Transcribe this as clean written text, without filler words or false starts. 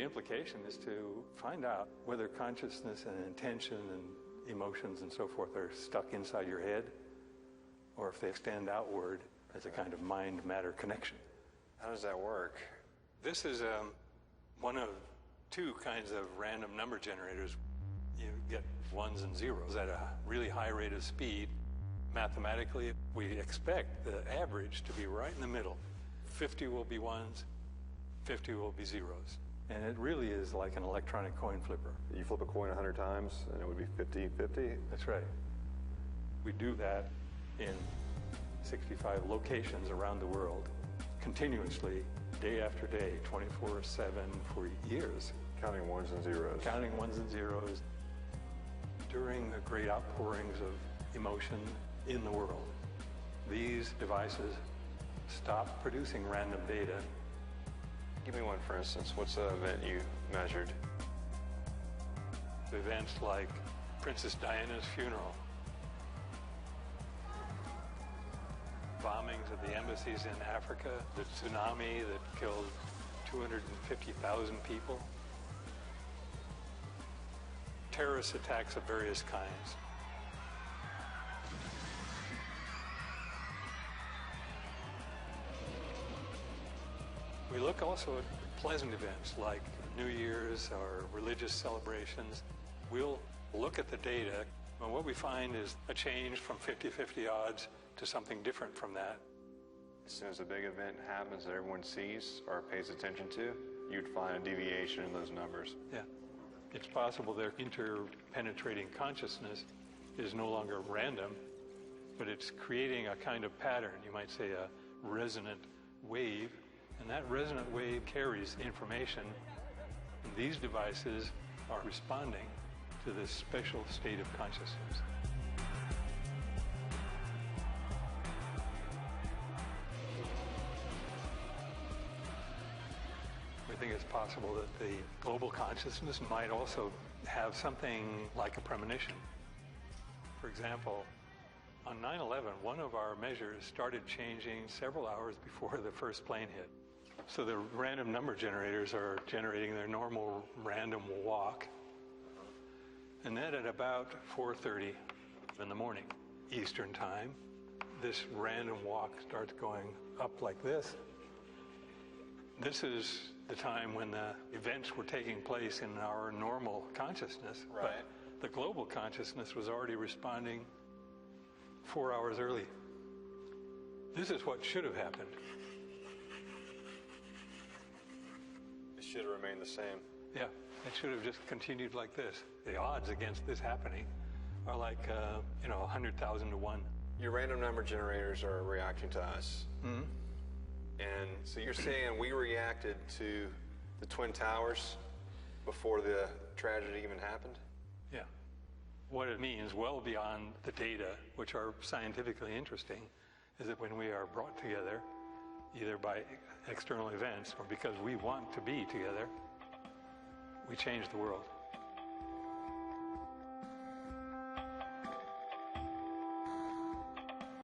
The implication is to find out whether consciousness and intention and emotions and so forth are stuck inside your head, or if they extend outward as a kind of mind-matter connection. How does that work? This is one of two kinds of random number generators. You get ones and zeros at a really high rate of speed. Mathematically, we expect the average to be right in the middle. 50 will be ones, 50 will be zeros. And it really is like an electronic coin flipper. You flip a coin 100 times and it would be 50-50? That's right. We do that in 65 locations around the world, continuously, day after day, 24/7 for years. Counting ones and zeros. Counting ones and zeros during the great outpourings of emotion in the world. These devices stop producing random data. Give me one, for instance. What's the event you measured? Events like Princess Diana's funeral, bombings of the embassies in Africa, the tsunami that killed 250,000 people, terrorist attacks of various kinds. We look also at pleasant events like New Year's or religious celebrations. We'll look at the data, and what we find is a change from 50-50 odds to something different from that. As soon as a big event happens that everyone sees or pays attention to, you'd find a deviation in those numbers. Yeah. It's possible their interpenetrating consciousness is no longer random, but it's creating a kind of pattern, you might say a resonant wave, and that resonant wave carries information. And these devices are responding to this special state of consciousness. We think it's possible that the global consciousness might also have something like a premonition. For example, on 9/11, one of our measures started changing several hours before the first plane hit. So the random number generators are generating their normal random walk. And then at about 4:30 in the morning, Eastern time, this random walk starts going up like this. This is the time when the events were taking place in our normal consciousness. Right. But the global consciousness was already responding 4 hours early. This is what should have happened. It should have remained the same. Yeah, it should have just continued like this. The odds against this happening are like, 100,000 to 1. Your random number generators are reacting to us. Mm-hmm. And so you're saying we reacted to the Twin Towers before the tragedy even happened? Yeah. What it means, well beyond the data, which are scientifically interesting, is that when we are brought together, either by external events or because we want to be together, we change the world.